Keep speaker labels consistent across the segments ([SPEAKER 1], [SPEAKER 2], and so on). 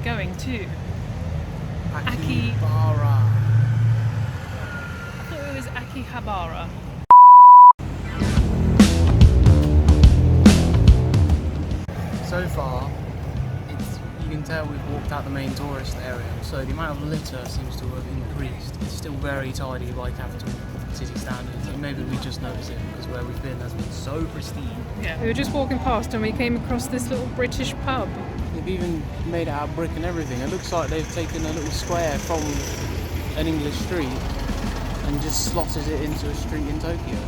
[SPEAKER 1] going to
[SPEAKER 2] Akihabara.
[SPEAKER 1] I thought it was Akihabara.
[SPEAKER 2] So far, you can tell we've walked out the main tourist area, so the amount of litter seems to have increased. It's still very tidy by capital city standards, and maybe we just noticed it because where we've been has been so pristine.
[SPEAKER 1] Yeah, we were just walking past and we came across this little British pub.
[SPEAKER 2] They've even made it out of brick and everything. It looks like they've taken a little square from an English street and just slotted it into a street in Tokyo.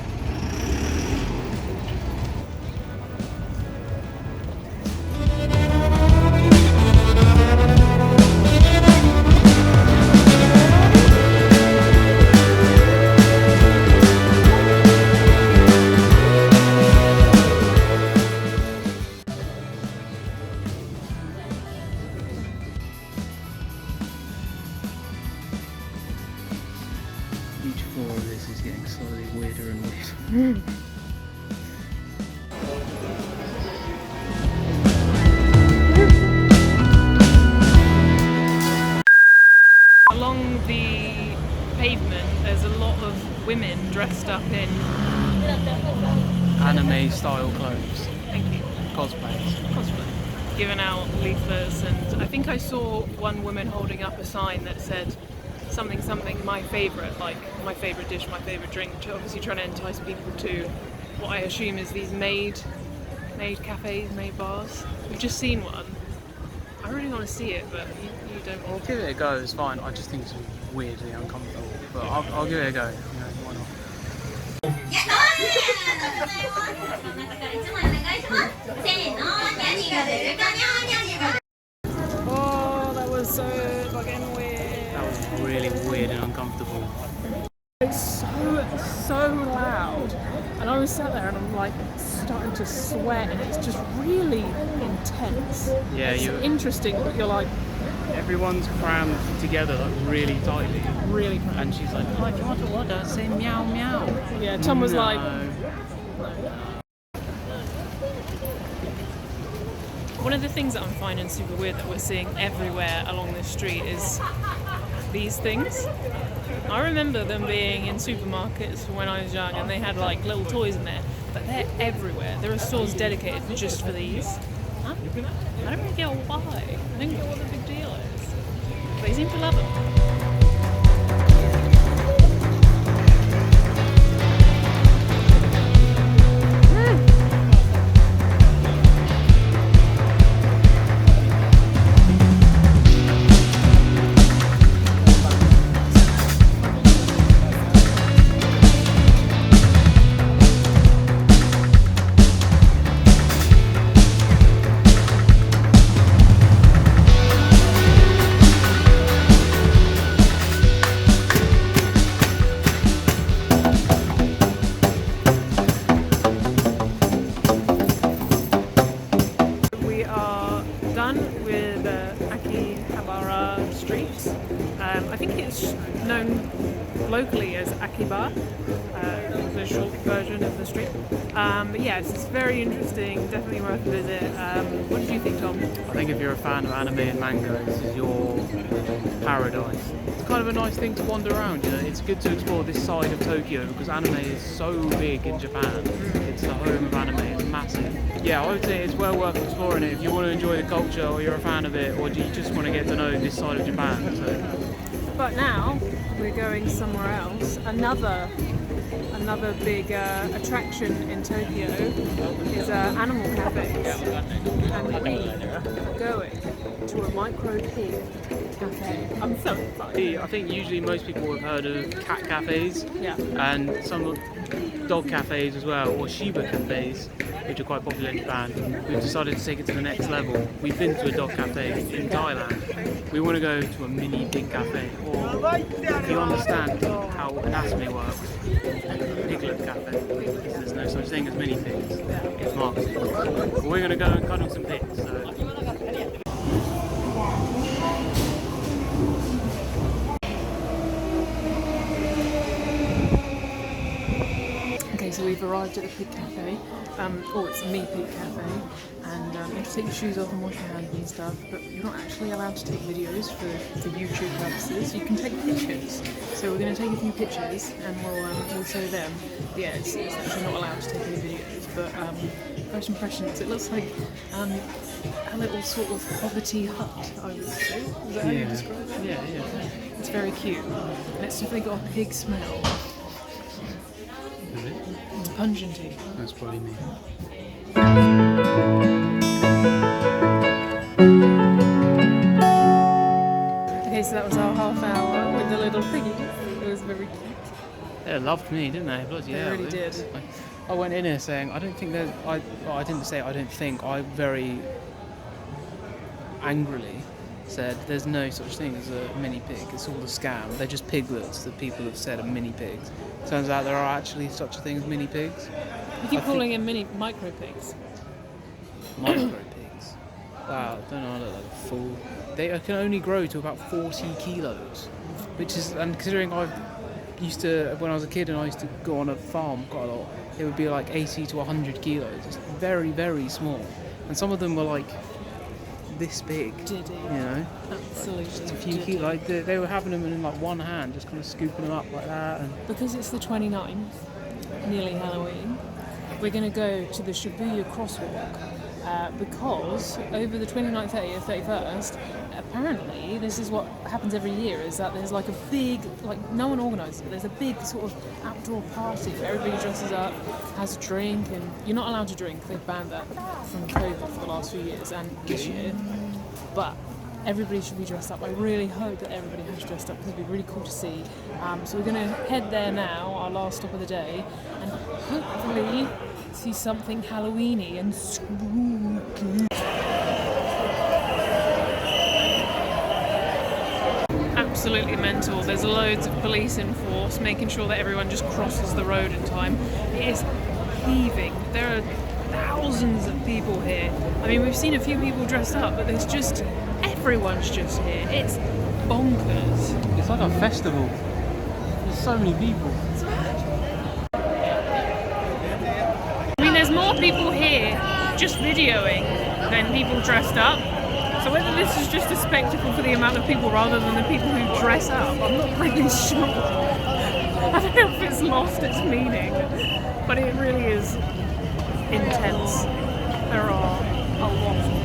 [SPEAKER 2] Each floor of this is getting slowly weirder and weirder.
[SPEAKER 1] Along the pavement, there's a lot of women dressed up in
[SPEAKER 2] Anime style clothes.
[SPEAKER 1] thank you,
[SPEAKER 2] Cosplays.
[SPEAKER 1] cosplay, giving out leaflets, and I think I saw one woman holding up a sign that said something my favourite, like my favourite dish, my favourite drink, obviously trying to entice people to what I assume is these maid cafes, maid bars. We've just seen one. I really want to see it, but you don't.
[SPEAKER 2] I'll give it a go, it's fine. I just think it's weirdly uncomfortable. But I'll give it a go. You know, why not?
[SPEAKER 1] Oh, that was so fucking weird.
[SPEAKER 2] That was really weird and uncomfortable.
[SPEAKER 1] It's so loud, and I was sat there and I'm like starting to sweat, and it's just really intense.
[SPEAKER 2] Yeah,
[SPEAKER 1] it's interesting, but you're like
[SPEAKER 2] everyone's crammed together like really tightly.
[SPEAKER 1] really cramped.
[SPEAKER 2] And she's like, oh, if you want to order, say meow meow.
[SPEAKER 1] Yeah, Tom was
[SPEAKER 2] No.
[SPEAKER 1] like, one of the things that I'm finding super weird that we're seeing everywhere along this street is these things. I remember them being in supermarkets when I was young, and they had like little toys in there, but they're everywhere. There are stores dedicated just for these. I don't really get why. I don't get what the big deal is. They seem to love them. With Akihabara Street. I think it's known locally as Akiba, the short version of the street. But yeah, it's very interesting, definitely worth a visit. What did you think, Tom?
[SPEAKER 2] I think if you're a fan of anime and manga, this is your paradise. It's kind of a nice thing to wander around, you know. It's good to explore this side of Tokyo because anime is so big in Japan. It's the home of anime, it's massive. Yeah, I would say it's well worth exploring it if you want to enjoy the culture or you're a fan of it or you just want to get to know this side of Japan. So.
[SPEAKER 1] But now we're going somewhere else. Another big attraction in Tokyo is animal cafes, and we are going to a micro pig cafe. I'm so excited.
[SPEAKER 2] I think usually most people have heard of cat cafes,
[SPEAKER 1] Yeah.
[SPEAKER 2] and some dog cafes as well, or Shiba cafes, which are quite popular in Japan. We've decided to take it to the next level. We've been to a dog cafe in Thailand. We want to go to a mini pig cafe, or if you understand how anatomy works, a piglet cafe. Because there's no such thing as mini pigs. It's marketing. But we're going to go and cuddle some pigs. So.
[SPEAKER 1] Okay, so we've arrived at the pig cafe. it's a meat pig cafe, and you have to take your shoes off and wash your hands and stuff, but you're not actually allowed to take videos for YouTube purposes. You can take pictures, so we're going to take a few pictures and we'll show them. Yeah, it's actually not allowed to take any videos, but first impressions, it looks like a little sort of poverty hut, I would say. Is that how you describe it?
[SPEAKER 2] Yeah.
[SPEAKER 1] It's very cute, and it's definitely got a pig smell.
[SPEAKER 2] Is it?
[SPEAKER 1] Pungenty.
[SPEAKER 2] That's probably me.
[SPEAKER 1] Okay, so that was our half hour with the little piggy. It was very cute.
[SPEAKER 2] They loved me, didn't they? Bloody
[SPEAKER 1] They
[SPEAKER 2] hell,
[SPEAKER 1] really did.
[SPEAKER 2] I went in here saying, I don't think there's... I didn't say I don't think. I very angrily said there's no such thing as a mini pig. It's all a scam. They're just piglets that people have said are mini pigs. Turns out there are actually such a thing as mini pigs.
[SPEAKER 1] You keep calling them micro pigs.
[SPEAKER 2] Micro pigs. Wow, don't know, I look like a fool. They can only grow to about 40 kilos, which is, and considering I used to, when I was a kid and I used to go on a farm quite a lot, it would be like 80 to 100 kilos. It's very, very small. And some of them were like this big, you know?
[SPEAKER 1] Absolutely.
[SPEAKER 2] Like just a few kilos. Like they were having them in like one hand, just kind of scooping them up like that. And
[SPEAKER 1] Because it's the 29th, nearly Halloween, we're going to go to the Shibuya crosswalk. Because over the 29th, 30th, 31st, apparently this is what happens every year, is that there's like a big, like no one organises it, there's a big sort of outdoor party where everybody dresses up, has a drink, and you're not allowed to drink, they've banned that from COVID for the last few years and this year, but everybody should be dressed up. I really hope that everybody has dressed up because it'd be really cool to see. So we're going to head there now, our last stop of the day, and hopefully see something Halloweeny and spooky. Absolutely mental. There's loads of police in force, making sure that everyone just crosses the road in time. It is heaving. There are thousands of people here. I mean, we've seen a few people dressed up, but everyone's just here. It's bonkers.
[SPEAKER 2] it's like a festival. There's so many people.
[SPEAKER 1] There's more people here just videoing than people dressed up. So whether this is just a spectacle for the amount of people rather than the people who dress up, I'm not really sure. I don't know if it's lost its meaning, but it really is intense. There are a lot of